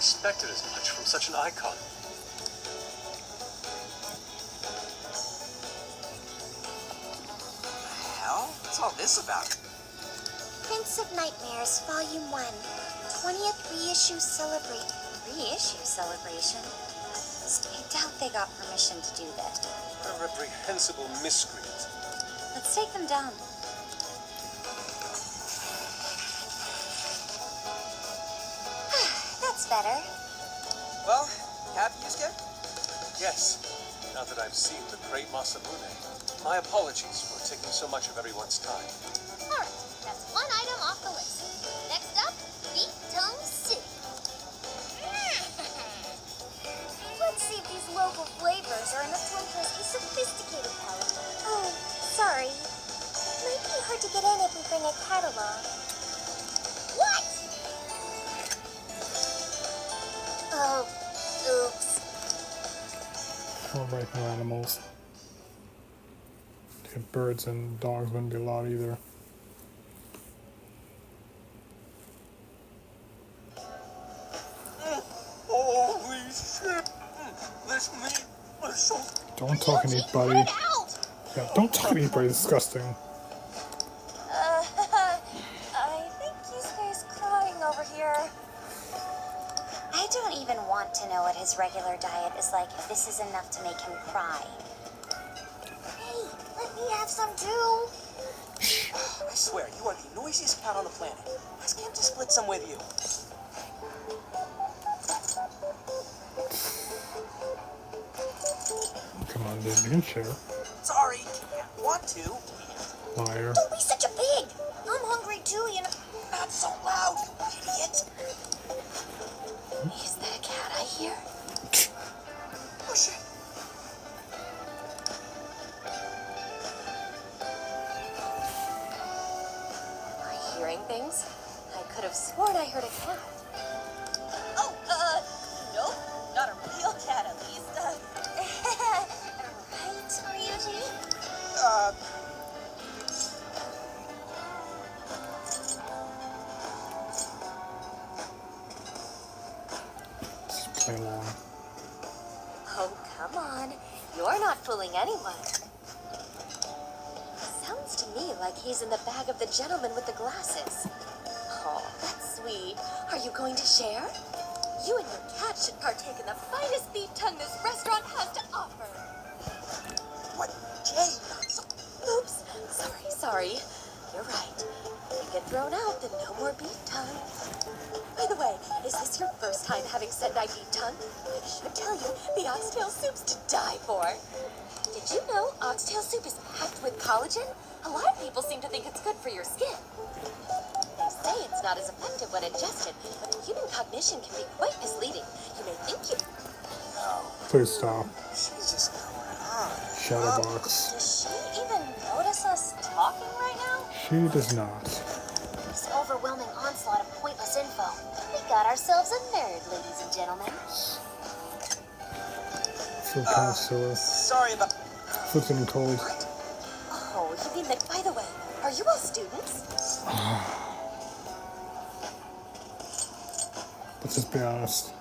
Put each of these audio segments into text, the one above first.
expected as much from such an icon. Hell? What's all this about? Prince of Nightmares, Volume 1. 20th reissue celebration? I doubt they got permission to do that. What a reprehensible miscreant. Let's take them down. That's better. Well, happy, Yusuke? Yes, now that I've seen the great Masamune. My apologies for taking so much of everyone's time. Alright, that's one item off the list. Next up, beef tongue soup. Let's see if these local flavors are enough to impress a sophisticated palate. Oh, sorry. Might be hard to get in if we bring a catalog. What? Oh, oops. Or right, no animals. If birds and dogs wouldn't be allowed either. Holy shit! This meat was so... Don't talk and eat, buddy. Yeah, don't talk and eat, buddy. Disgusting. I think Yusuke's crying over here. I don't even want to know what his regular diet is like if this is enough to make him cry. Hey, let me have some too. I swear, you are the noisiest cat on the planet. Ask him to split some with you. Come on, dude. You can share. Sorry, can't want to. Liar. Don't be such a pig. I'm hungry too, you know. Not so loud, you idiot. Is that a cat I hear? Oh shit. Am I hearing things? I could have sworn I heard a cat. Oh, nope. Not a real cat, at least. Right, Ryuji? Play along. Oh, come on. You're not fooling anyone. Sounds to me like he's in the bag of the gentleman with the glasses. Oh, that's sweet. Are you going to share? You and your cat should partake in the finest beef tongue this restaurant has to offer. What? Jay? Oops. Sorry. You're right. If you get thrown out, then no more beef tongue. By the way, is this your first time having Sendai beef tongue? I should tell you, the oxtail soup's to die for. Did you know oxtail soup is packed with collagen? A lot of people seem to think it's good for your skin. They say it's not as effective when ingested, but human cognition can be quite misleading. You may think you... Please stop. She's just going on. Shadowbox. Does she even notice us talking right now? She does not. This overwhelming onslaught of pointless info. We got ourselves a nerd, ladies and gentlemen. Feel kind of silly. Sorry about... Foot's getting cold. Oh, you mean that, by the way, are you all students? Let's just be honest.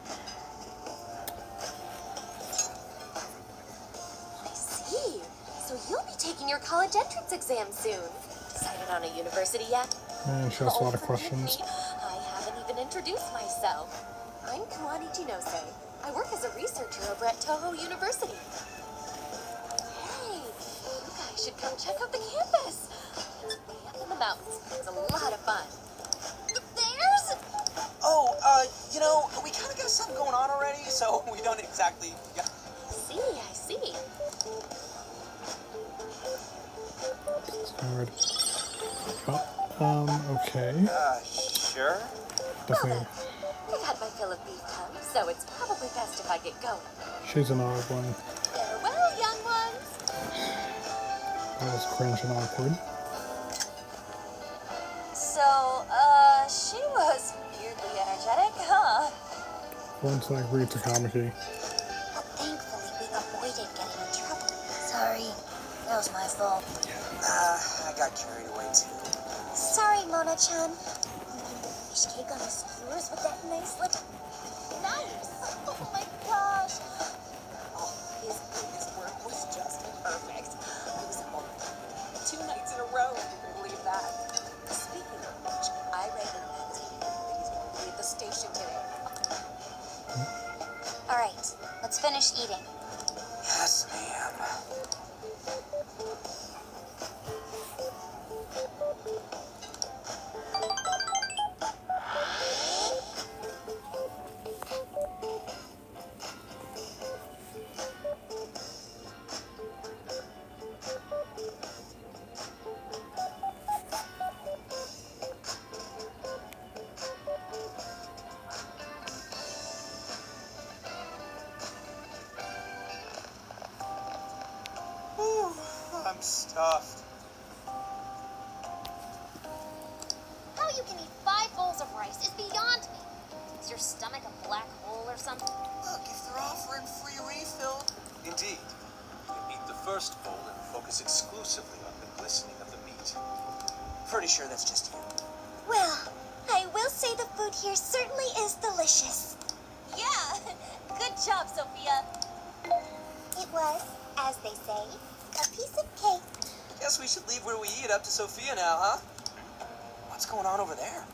I see. So you'll be taking your college entrance exam soon. Decided on a university yet? And she has a lot of Forgive questions. me, I haven't even introduced myself. I'm Kawani Jinose. I work as a researcher over at Toho University. Hey, you guys should come check out the campus. It's way up in the mountains. It's a lot of fun. The bears? Oh, you know, we kind of got something going on already, so we don't exactly... Yeah. I see. Hard. Okay. Sure. Definitely. I got my fill of beef tongue, so it's probably best if I get going. She's an odd one. Farewell, young ones. That was cringe and awkward. So, she was weirdly energetic, huh? Once like read Takamaki. But thankfully, we avoided getting in trouble. Sorry, that was my fault. I got carried away too. Sorry, Mona-chan. Fish cake on the skewers with that nice lip. nice. Oh my gosh. Oh, his work was just perfect. I was up all night, 2 nights in a row. You can believe that. Speaking of which, I read in that team that he's going to be at the station today. All right, let's finish eating. Yes, ma'am. Whew, I'm stuffed. How you can eat 5 bowls of rice is beyond me. Is your stomach a black hole or something? Look, if they're offering free refill. Indeed. You eat the first bowl and focus exclusively on the glistening of the meat. Pretty sure that's just you. Well, I will say the food here certainly is delicious. Yeah, good job, Sophia. It was, as they say, a piece of cake. Guess we should leave where we eat up to Sophia now, huh? What's going on over there?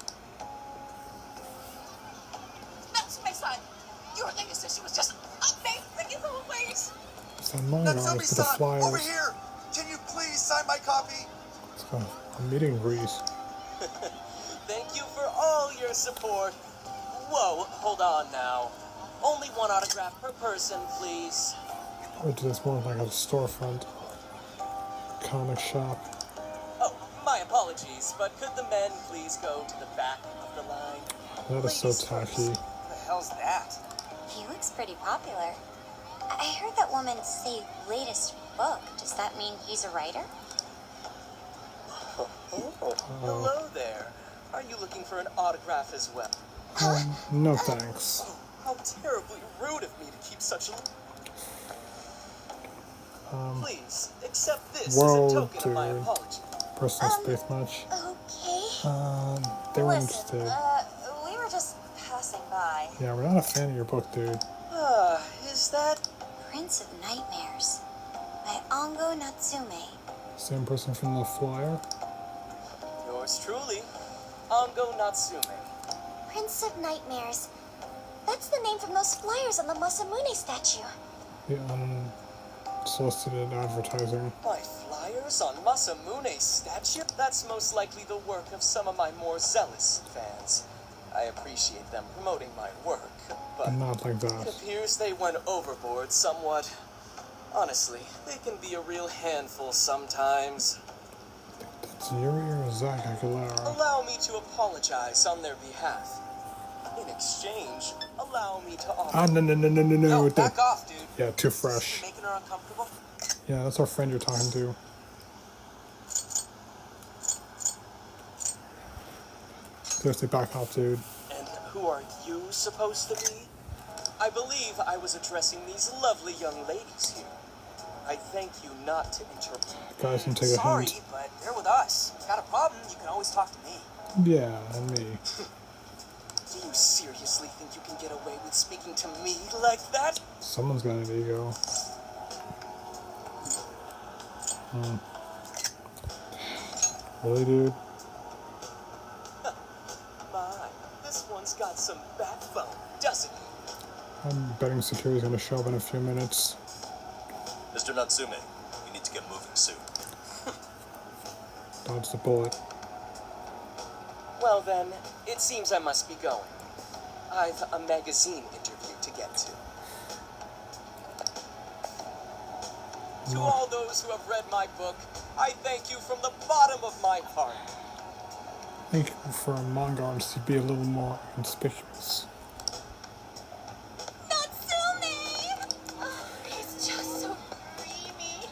That's my son. Your latest issue was just amazing in always. It's that manga artist with the flyers. Over here! Can you please sign my copy? It's got a meeting grease. Thank you for all your support. Whoa, hold on now. Only 1 autograph per person, please. Or just more like a storefront. Comic shop. Oh, my apologies, but could the men please go to the back of the line? That is so Ladies tacky. first. What the hell's that? He looks pretty popular. I heard that woman say latest book. Does that mean he's a writer? Oh, hello there. Are you looking for an autograph as well? No thanks. Oh, how terribly rude of me to keep such a... Please, accept this as a Whoa, token of my dude. apology. Personal space match. Okay. They were Listen, interested. we were just passing by. Yeah, we're not a fan of your book, dude. Is that... Prince of Nightmares by Ongo Natsume. Same person from the flyer. Yours truly, Ongo Natsume. Prince of Nightmares. That's the name from those flyers on the Masamune statue. The unsolicited advertising. My flyers on Masamune's statue? That's most likely the work of some of my more zealous fans. I appreciate them promoting my work, but Not like it that. appears they went overboard somewhat. Honestly, they can be a real handful sometimes. That's Yuri or Zach Aguilera. Allow me to apologize on their behalf. In exchange, allow me to offer... No. with back that. off, dude. Yeah, too fresh. Making her uncomfortable? Yeah, that's our friend you're talking to. Seriously, back off, dude. And who are you supposed to be? I believe I was addressing these lovely young ladies here. I thank you not to interrupt. Guys can take a Sorry, hint. but they're with us. If you got a problem, you can always talk to me. Yeah, and me. Do you seriously think you can get away with speaking to me like that? Someone's got an ego. Really, dude? My, this one's got some backbone, doesn't it? I'm betting security's gonna show up in a few minutes. Mr. Natsume, we need to get moving soon. Dodge the bullet. Well then, it seems I must be going. I've a magazine interview to get to. To all those who have read my book, I thank you from the bottom of my heart. I think for a manga artist to be a little more conspicuous. Natsume! Oh, he's just so creamy.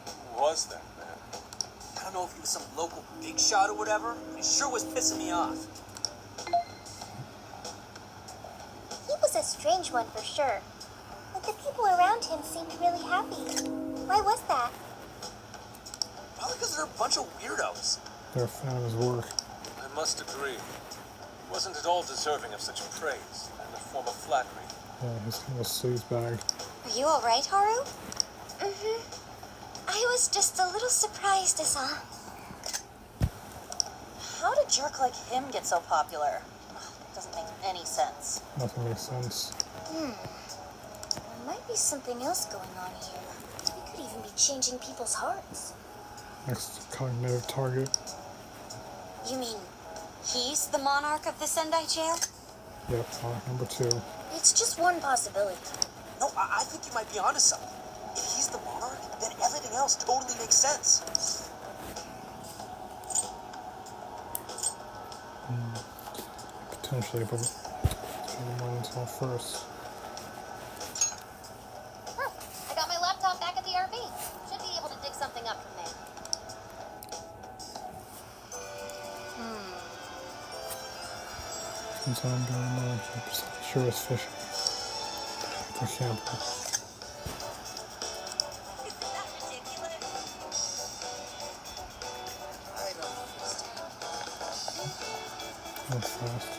Who was that, man? I don't know if he was some local big shot or whatever, but he sure was pissing me off. He was a strange one for sure. But the people around him seemed really happy. Why was that? Probably because they're a bunch of weirdos. They're a fan of his work. I must agree. wasn't at all deserving of such praise and a form of flattery. Yeah, he's kind of a sleazebag. Are you alright, Haru? Mm-hmm. I was just a little surprised is all. How did a jerk like him get so popular? Doesn't make any sense. Nothing makes sense. There might be something else going on here. We could even be changing people's hearts. Next cognitive target. You mean he's the monarch of the Sendai jail? Yep, number 2. It's just one possibility. No, I think you might be onto something. If he's the monarch, then everything else totally makes sense. Potentially, but until first. I got my laptop back at the RV. Should be able to dig something up from there. Since I'm going on, I'm sure it's fishing. For example. That's fast.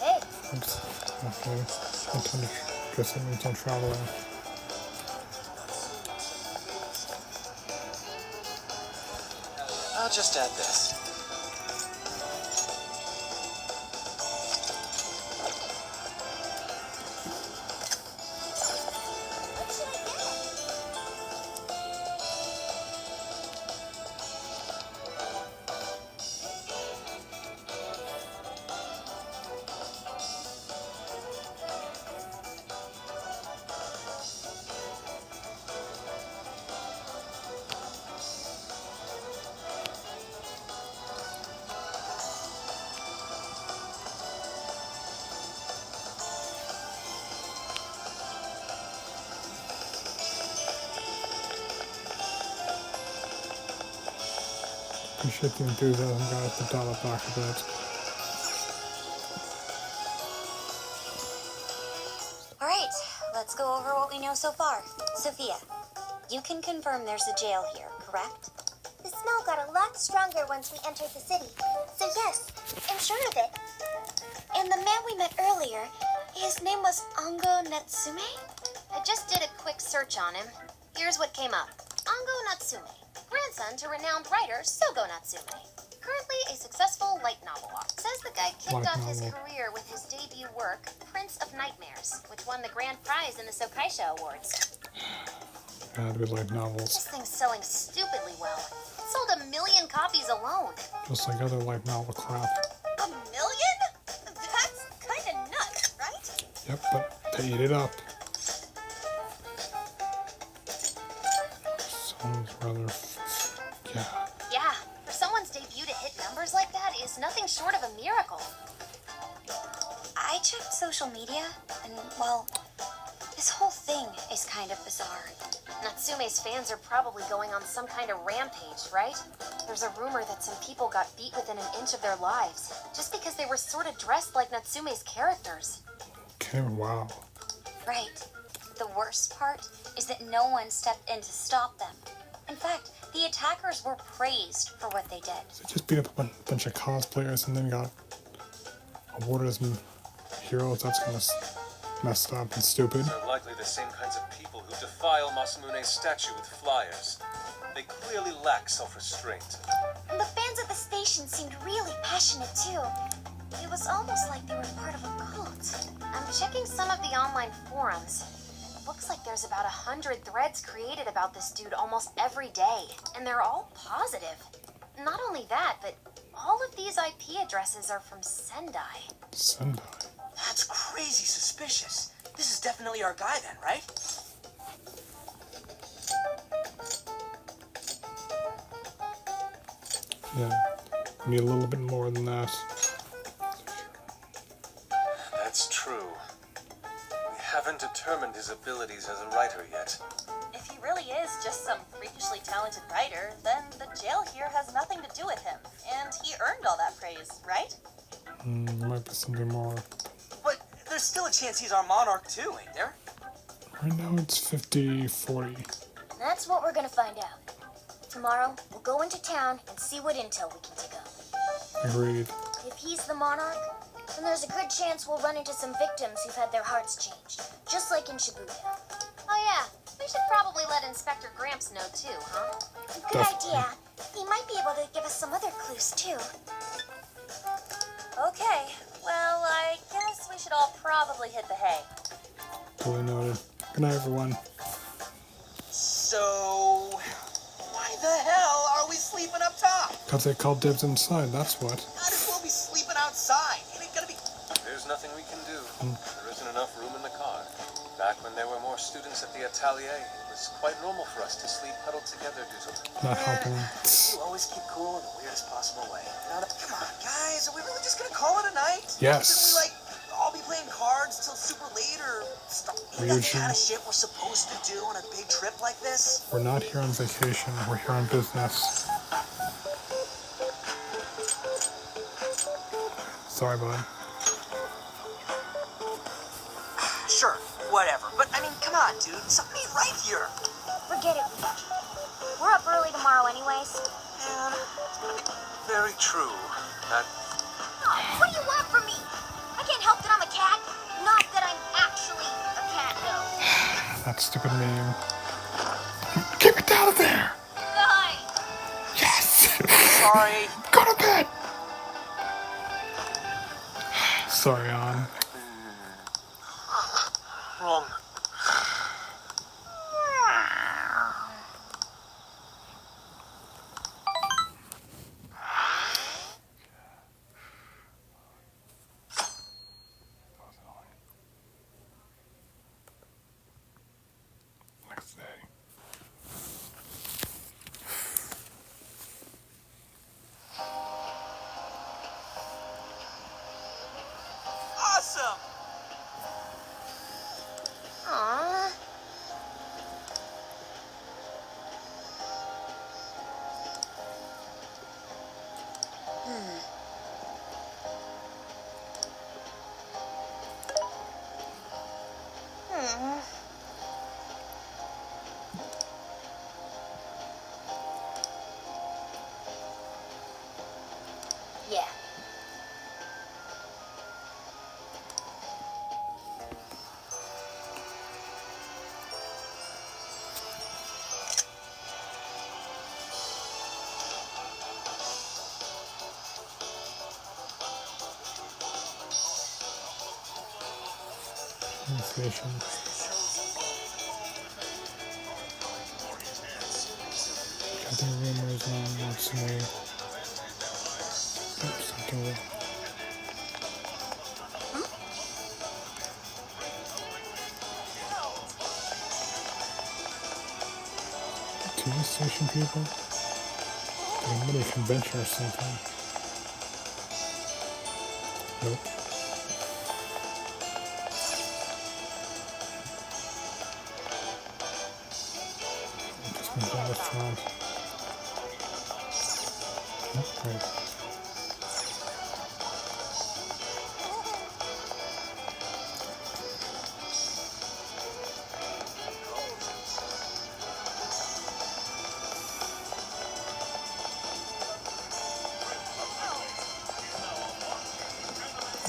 Hey, Oops. Okay. Guess that means I'm traveling. I'll just add this. what should I get? Appreciate the enthusiasm, guys, to dial it back a bit. Alright, let's go over what we know so far. Sophia, you can confirm there's a jail here, correct? The smell got a lot stronger once we entered the city. So yes, I'm sure of it. And the man we met earlier, his name was Ango Natsume? I just did a quick search on him. Here's what came up. Ango Natsume, grandson to renowned writer Sogo Natsume. Currently a successful light novel author. Says the guy kicked Light off his novel. career with his debut work, Prince of Nightmares, which won the grand prize in the Sokaisha Awards. Yeah, we like novels. This thing's selling stupidly well. It sold 1 million copies alone. Just like other light novel crap. 1 million? That's kind of nuts, right? Yep, but they eat it up. Sounds rather... yeah. Yeah, for someone's debut to hit numbers like that is nothing short of a miracle. I checked social media, and, well, this whole thing is kind of bizarre. Natsume's fans are probably going on some kind of rampage, right? There's a rumor that some people got beat within an inch of their lives, just because they were sort of dressed like Natsume's characters. Okay, wow. Right. The worst part is that no one stepped in to stop them. In fact, the attackers were praised for what they did. So just beat up a bunch of cosplayers and then got awarded as heroes. That's kind of messed up and stupid. They're likely the same kinds of people who defile Masamune's statue with flyers. They clearly lack self-restraint. And the fans at the station seemed really passionate too. It was almost like they were part of a cult. I'm checking some of the online forums. It looks like there's about 100 threads created about this dude almost every day, and they're all positive. Not only that, but all of these IP addresses are from Sendai. Sendai. That's crazy suspicious. This is definitely our guy then, right? Yeah, we need a little bit more than that. That's true. We haven't determined his abilities as a writer yet. If he really is just some freakishly talented writer, then the jail here has nothing to do with him. And he earned all that praise, right? There might be something more. But there's still a chance he's our monarch too, ain't there? Right now it's 50-40. That's what we're gonna find out. Tomorrow, we'll go into town and see what intel we can dig up. Agreed. If he's the Monarch, then there's a good chance we'll run into some victims who've had their hearts changed, just like in Shibuya. Oh yeah, we should probably let Inspector Gramps know too, huh? Good idea. He might be able to give us some other clues too. Okay, well, I guess we should all probably hit the hay. Totally noted. Good night, everyone. So, why the hell are we sleeping up top? Because they called dibs inside, that's what. Might as well be sleeping outside. It ain't gonna be. There's nothing we can do. There isn't enough room in the car. Back when there were more students at the atelier, it was quite normal for us to sleep huddled together due to... Not helping. You always keep cool in the weirdest possible way. Come on, guys, are we really just gonna call it a night? Yes. Should we, like, all be playing cards till super late or stuff? That kind of shit we're supposed to do on a big trip like this? We're not here on vacation, we're here on business. Sorry, bud. Sure, whatever. But, I mean, come on, dude. Something ain't right here. Forget it, Luigi. We're up early tomorrow anyways. Man, it's gonna be... Very true. That... What do you want from me? I can't help that I'm a cat. Not that I'm actually a cat, though. That stupid name. Keep it out of there! Fine. Yes! Sorry. Go to bed! Sorry, Ann. Wrong. Next day. Awesome! Aww. Yeah. Station. Got the rumors on what's new. Oops, something wrong. TV station people? Like a mini convention or something. Nope. Restaurant. Okay.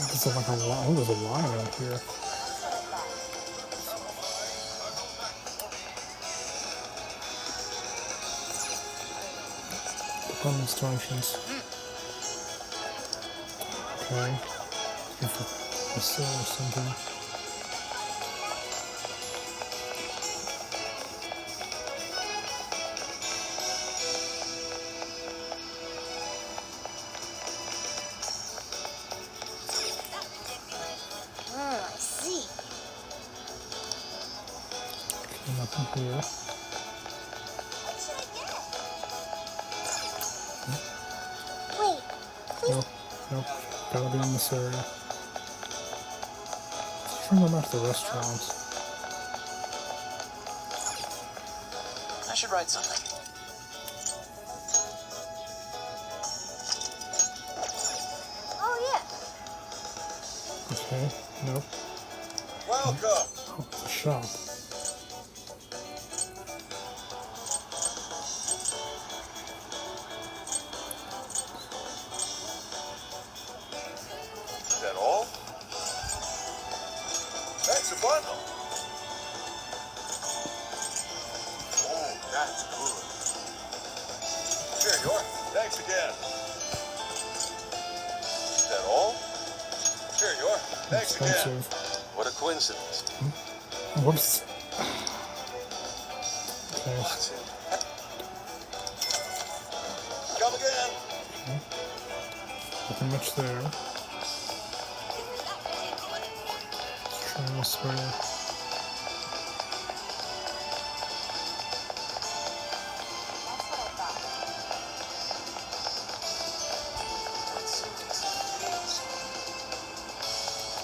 There's like a line. Oh, there's a line out here. Instructions. Okay. If a sale or something. I see. Okay, nothing here. Nope, nope. Gotta be in this area. Let's try to go back to the restaurants. I should write something. Oh, yeah. Okay, nope. Welcome. Oh, it's a shop. funnel. Oh, that's good. Here, York. Thanks again. Is that all? Here, York. Thanks again. Expensive. What a coincidence. Whoops. Okay. What's it? Come again. Nothing much there. Let's try this way.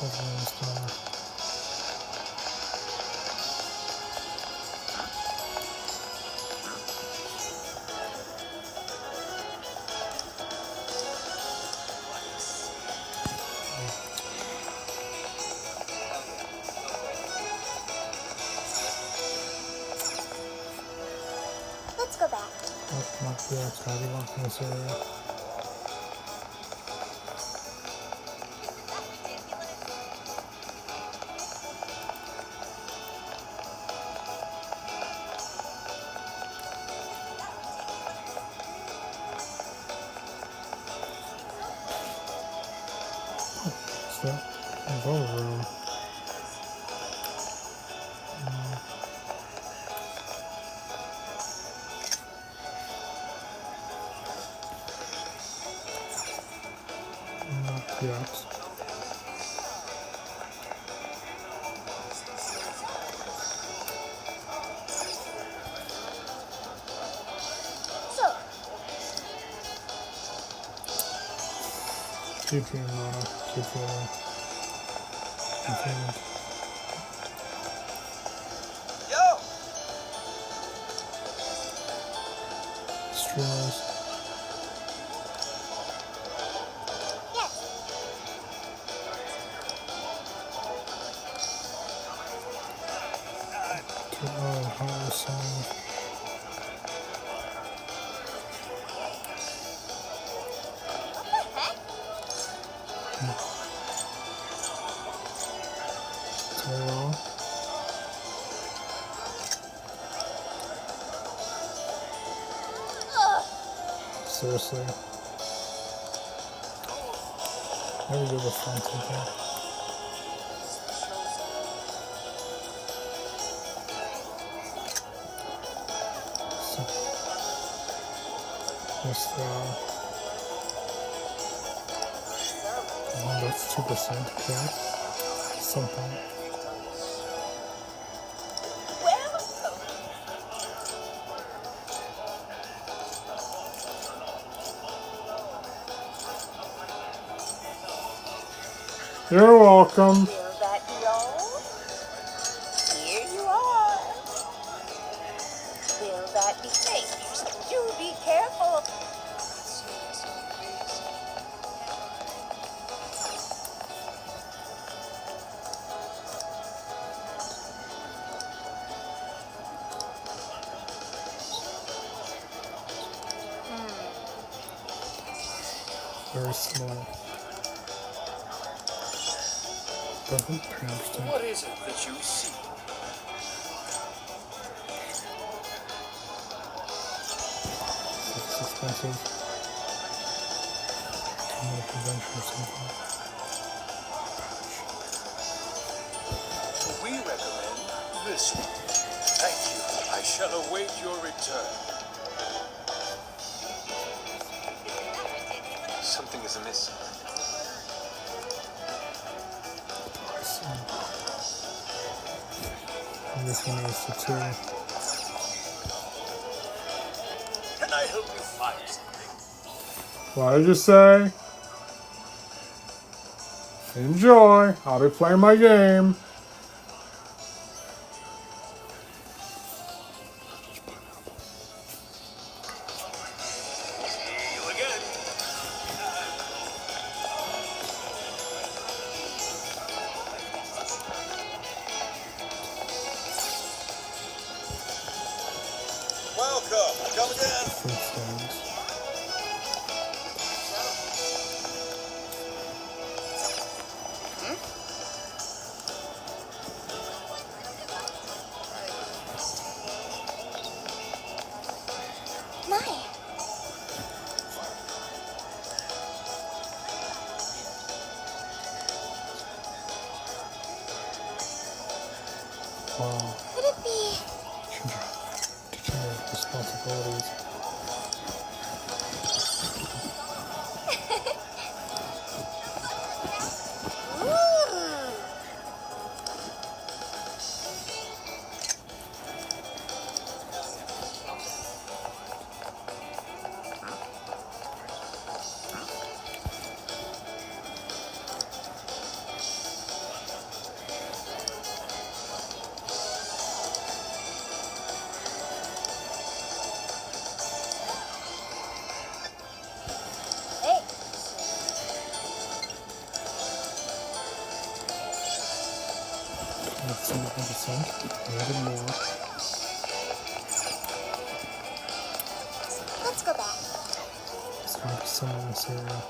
Everyone's done. Let's go back. Oh, not the X, gotta be locked in this area. What's that? Another room. Not yet. So, Keep feeling Nana. Keep feeling. Containment. Yo! Streamers. yes. Oh, how is someone? What the heck? Very well. Ugh. Seriously. Never do the fun something. So, just, oh, that's 2%, okay. Something. You're welcome. Will that be all? Here you are. Will that be safe? You be careful. Very small. Doesn't pretty interesting. What is it that you see? It's expensive. I'm at a convention or something. We recommend this one. Thank you. I shall await your return. Something is amiss. And this one is the 2. Can I help you find something? What did you say? Enjoy. I'll be playing my game. See you again. Welcome. Come again. Fruit stands. Wow. Could it be? Teaching her responsibilities. Hey, Let's see what I think. A little more. let's go back. It's going to be somewhere in this area.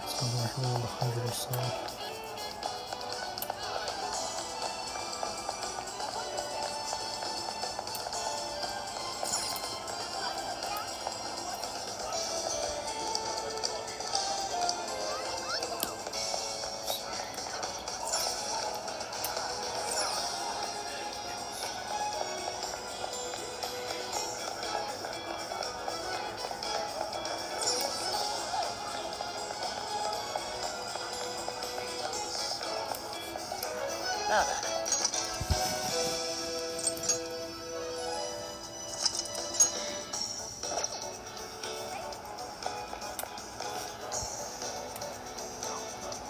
Something like around 100 or so. Now then.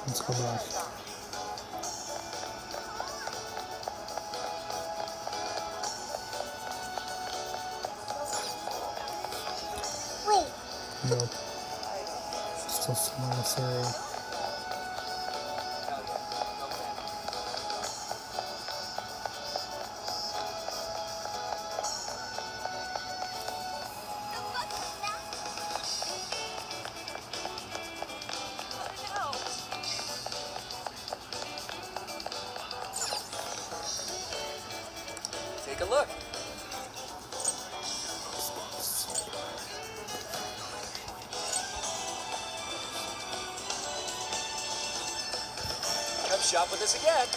Let's go back. Wait, Nope. Still somewhere in this area. Take a look. Come shop with us again.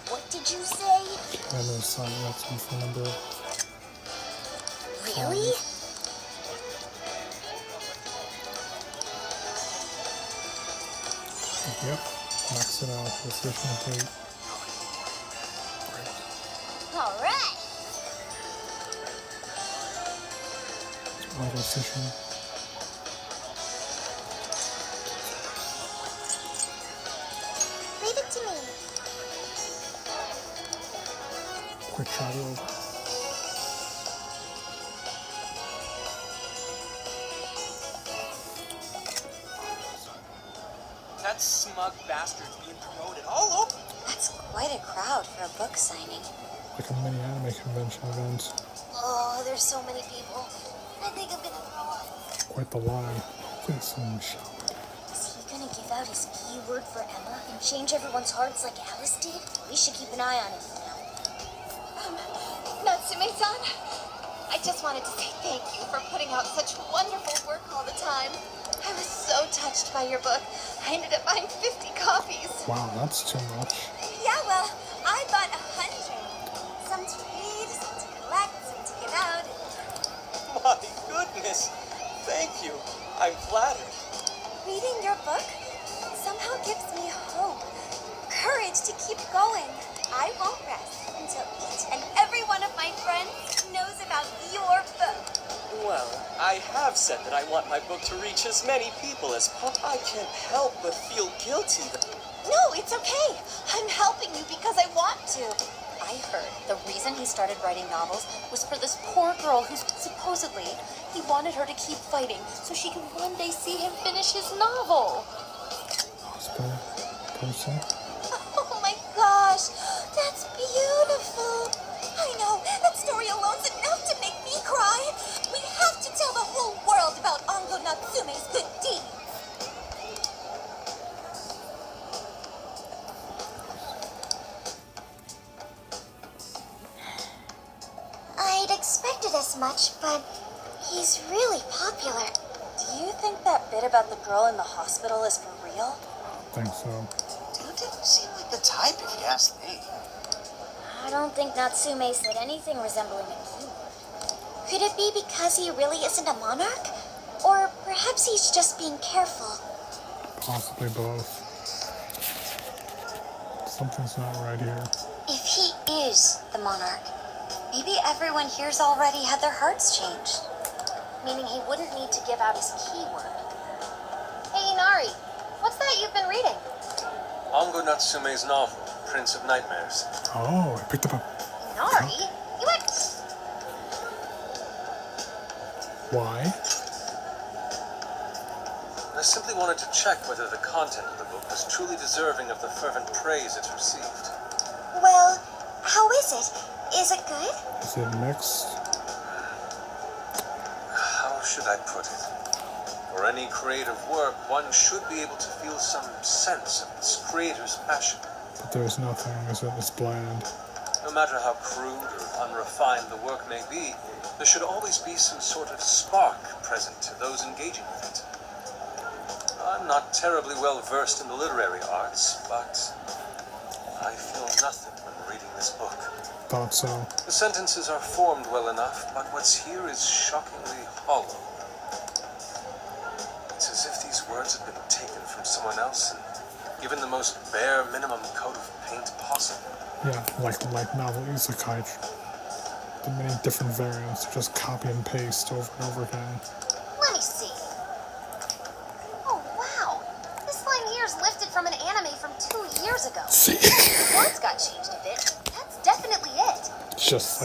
what did you say? I know sign that's one phone number. Really? Yep. Max it out. Position date. All right. Auto session. Leave it to me. Quick travel over. That smug bastard's being promoted all over. That's quite a crowd for a book signing. Like a mini anime convention event. Oh, there's so many people. I think I'm gonna throw up. Quite the line. Look at some shop. Is he gonna give out his keyword for Emma and change everyone's hearts like Alice did? We should keep an eye on him for now. Natsume-san, I just wanted to say thank you for putting out such wonderful work all the time. I was so touched by your book. I ended up buying 50 copies. Wow, that's too much. Yeah, well, I bought 100. Some to read, some to collect, some to give out. My goodness. Thank you. I'm flattered. Reading your book somehow gives me hope, courage to keep going. I won't rest until each and every one of my friends knows about your book. Well, I have said that I want my book to reach as many people as possible. I can't help but feel guilty. No, it's okay. I'm helping you because I want to. I heard the reason he started writing novels was for this poor girl who supposedly he wanted her to keep fighting so she could one day see him finish his novel. Hospital person. Oh my gosh, that's beautiful. I know, that story alone's enough to make me cry. We have to tell the whole world about Ango Natsume's good deeds. expected as much, but he's really popular. Do you think that bit about the girl in the hospital is for real? I think so. Dude didn't seem like the type, if you ask me. I don't think Natsume said anything resembling a keyword. Could it be because he really isn't a monarch? Or perhaps he's just being careful. Possibly both. Something's not right here. If he is the monarch, maybe everyone here's already had their hearts changed. Meaning he wouldn't need to give out his keyword. Hey, Inari, what's that you've been reading? Ango Natsume's novel, Prince of Nightmares. Oh, I picked up a... Inari? You went... Why? I simply wanted to check whether the content of the book was truly deserving of the fervent praise it's received. Well, how is it? Is it good? Is it mixed? How should I put it? For any creative work, one should be able to feel some sense of its creator's passion. But there's nothing, is it? It's bland. No matter how crude or unrefined the work may be, there should always be some sort of spark present to those engaging with it. I'm not terribly well versed in the literary arts, but I feel nothing when reading this book. Thought so. The sentences are formed well enough, but what's here is shockingly hollow. It's as if these words have been taken from someone else and given the most bare minimum coat of paint possible. Yeah, like novel isekai. The many different variants, just copy and paste over and over again. Let me see. Oh, wow. This line here is lifted from an anime from 2 years ago. See? The words got changed a bit. That's definitely it. just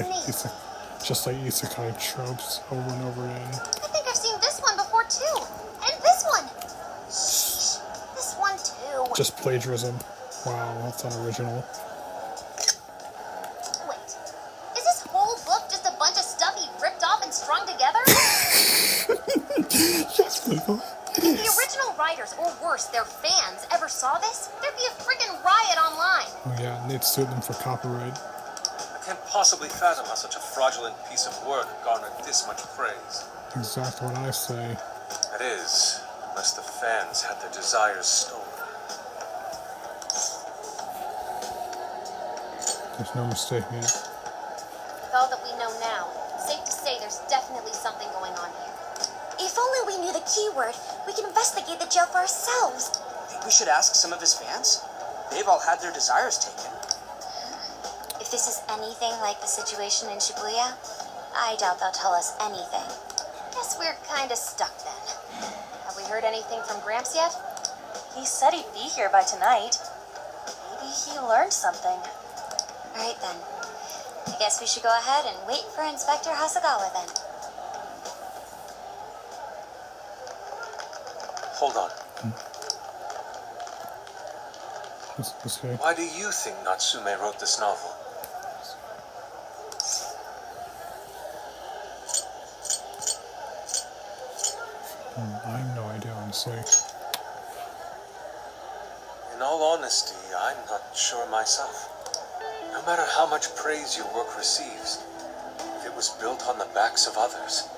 like isekai tropes over and over again. I think I've seen this one before, too. And this one. Sheesh. This one, too. Just plagiarism. Wow, that's unoriginal. Wait. Is this whole book just a bunch of stuff he ripped off and strung together? Yes, people. If the original writers, or worse, their fans, ever saw this, there'd be a friggin' riot online. Oh yeah, and they'd sue them for copyright. I can't possibly fathom how such a fraudulent piece of work garnered this much praise. Exactly what I say. That is, unless the fans had their desires stolen. There's no mistaking it. With all that we know now, safe to say there's definitely something going on here. If only we knew the keyword, we can investigate the jail for ourselves. Think we should ask some of his fans? They've all had their desires taken. If this is anything like the situation in Shibuya, I doubt they'll tell us anything. Guess we're kinda stuck then. Have we heard anything from Gramps yet? He said he'd be here by tonight. Maybe he learned something. All right then. I guess we should go ahead and wait for Inspector Hasagawa then. Hold on. This guy. Why do you think Natsume wrote this novel? I have no idea, honestly. In all honesty, I'm not sure myself. No matter how much praise your work receives, if it was built on the backs of others,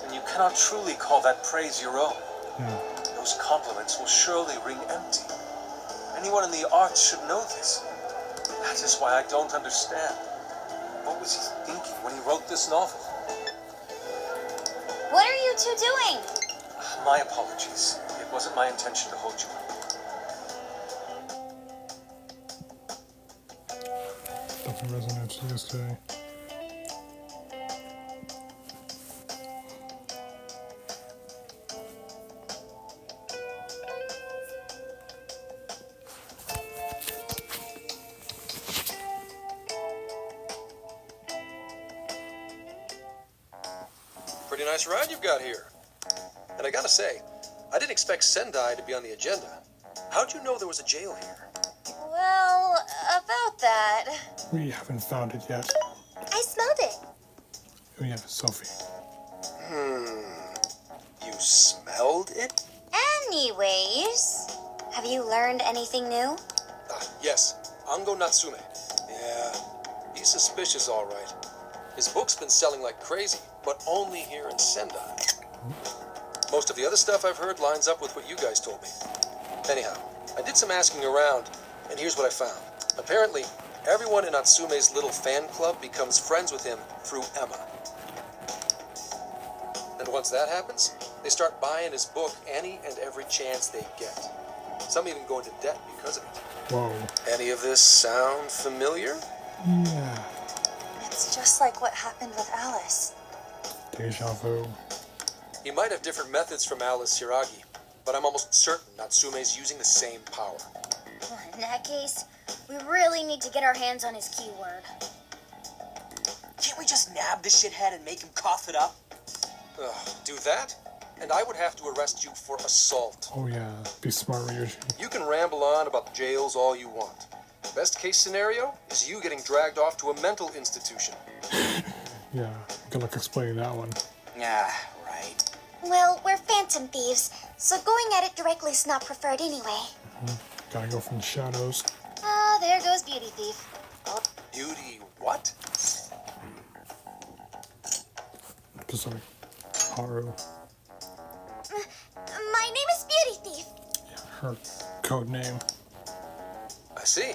then you cannot truly call that praise your own. Yeah. Those compliments will surely ring empty. Anyone in the arts should know this. That is why I don't understand. What was he thinking when he wrote this novel? What are you two doing? My apologies. It wasn't my intention to hold you up. Nothing resonates to this day. Pretty nice ride you've got here. And I gotta say, I didn't expect Sendai to be on the agenda. How'd you know there was a jail here? Well, about that. We haven't found it yet. I smelled it. Oh yeah, Sophie. You smelled it? Anyways, have you learned anything new? Yes, Ango Natsume. Yeah, he's suspicious all right. His book's been selling like crazy, but only here in Sendai. Most of the other stuff I've heard lines up with what you guys told me. Anyhow, I did some asking around, and here's what I found. Apparently, everyone in Natsume's little fan club becomes friends with him through Emma. And once that happens, they start buying his book any and every chance they get. Some even go into debt because of it. Whoa. Any of this sound familiar? Yeah. It's just like what happened with Alice. Deja vu. He might have different methods from Alice Hiragi, but I'm almost certain Natsume's using the same power. In that case, we really need to get our hands on his keyword. Can't we just nab the shithead and make him cough it up? Do that? And I would have to arrest you for assault. Oh yeah, be smart, Ryuji. You can ramble on about jails all you want. Best case scenario is you getting dragged off to a mental institution. Yeah, good luck explaining that one. Yeah, right. Well, we're phantom thieves, so going at it directly is not preferred anyway. Gotta go from the shadows. Ah, there goes Beauty Thief. Beauty what? Sorry. Haru. My name is Beauty Thief. Her code name. I see.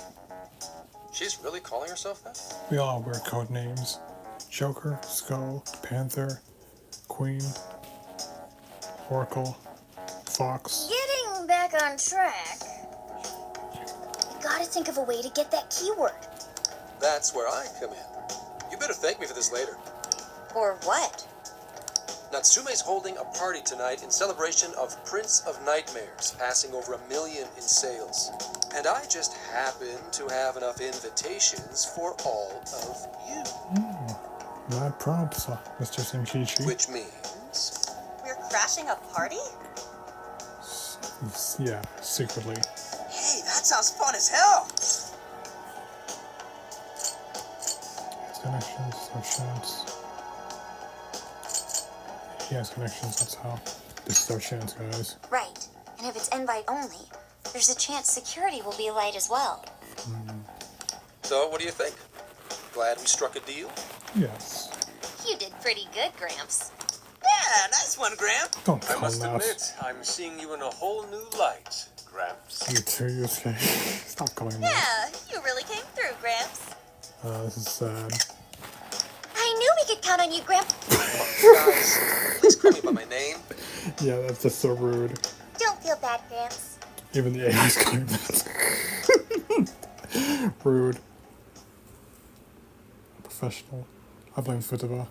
She's really calling herself that? We all wear code names. Joker, Skull, Panther, Queen, Oracle, Fox. Getting back on track. We gotta think of a way to get that keyword. That's where I come in. You better thank me for this later. Or what? Natsume's holding a party tonight in celebration of Prince of Nightmares, passing over 1 million in sales. And I just happen to have enough invitations for all of you. Mad props, Mr. Senkichi. Which means... We're crashing a party? Yeah, secretly. Hey, that sounds fun as hell! Connections, no chance. He has connections, that's how. This is our chance, guys. Right. And if it's invite only, there's a chance security will be light as well. So, what do you think? Glad we struck a deal? Yes. You did pretty good, Gramps. Yeah, nice one, Gramp. Don't I call must that. admit, I'm seeing you in a whole new light, Gramps. You too, Yusuke. Stop calling that. Yeah, you really came through, Gramps. This is sad. I knew we could count on you, Gramps. Guys, please call me by my name. Yeah, that's just so rude. Don't feel bad, Gramps. Even the AI's calling that. Rude. Professional. I blame Futaba.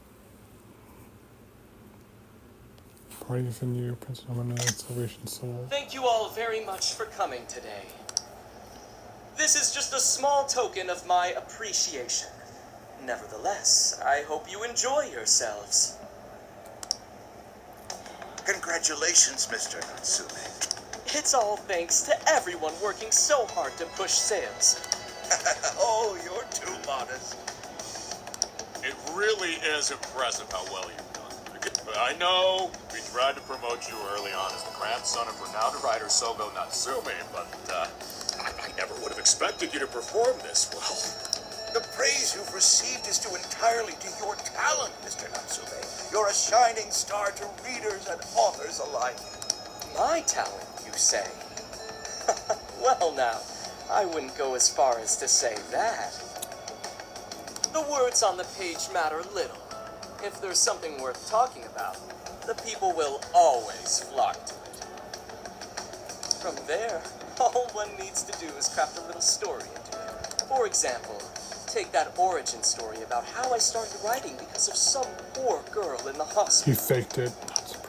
Party for new Prince Nominated Salvation Soul. Thank you all very much for coming today. This is just a small token of my appreciation. Nevertheless, I hope you enjoy yourselves. Congratulations, Mr. Natsume. It's all thanks to everyone working so hard to push sales. Oh, you're too modest. It really is impressive how well you've done. I know we tried to promote you early on as the grandson of renowned writer Sogo Natsume, but I never would have expected you to perform this well. The praise you've received is due entirely to your talent, Mr. Natsume. You're a shining star to readers and authors alike. My talent, you say? Well now, I wouldn't go as far as to say that. The words on the page matter little. If there's something worth talking about, the people will always flock to it. From there, all one needs to do is craft a little story into it. For example, take that origin story about how I started writing because of some poor girl in the hospital. You faked it.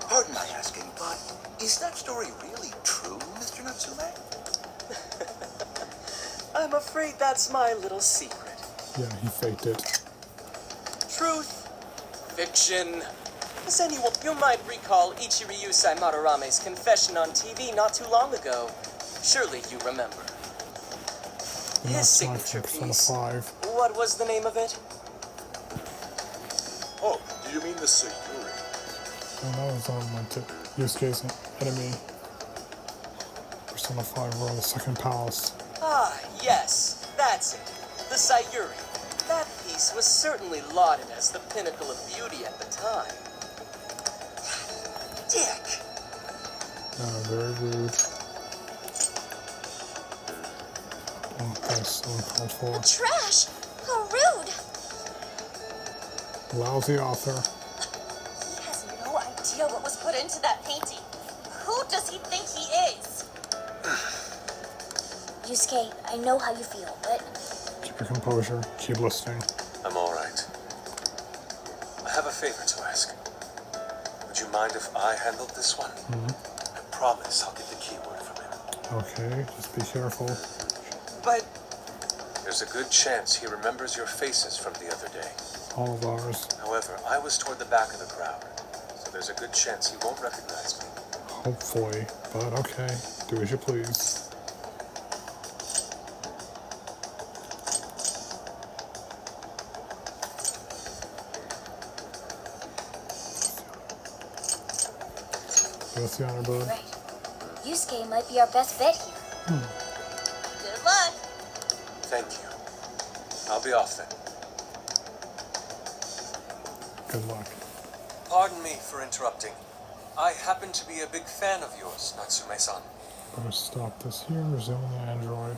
Pardon my asking, but is that story really true, Mr. Natsume? I'm afraid that's my little secret. Yeah, he faked it. Truth, fiction. As anyone, you might recall Ichiryu Madarame's confession on TV not too long ago. Surely you remember. His signature piece. What was the name of it? Oh, do you mean the Sayuri? And that was on my tip. Yusuke's enemy. Persona 5 World, the second palace. Ah, yes, that's it. The Sayuri. That piece piece was certainly lauded as the pinnacle of beauty at the time. Dick! Very rude. Oh, that's uncalled for. Trash! How rude! Lousy author. He has no idea what was put into that painting. Who does he think he is? Yusuke, I know how you feel, but Keep your composure. Keep listening. I'm all right. I have a favor to ask. Would you mind if I handled this one? I promise I'll get the keyword from him. Okay, just be careful. But There's a good chance he remembers your faces from the other day. All of ours. However, I was toward the back of the crowd, so there's a good chance he won't recognize me. Hopefully. But okay. Do as you please. What's the honor, bud? right. Yusuke might be our best bet here. Good luck. Thank you. I'll be off then. Good luck. Pardon me for interrupting. I happen to be a big fan of yours, Natsume-san. Better stop this here. Resume the android.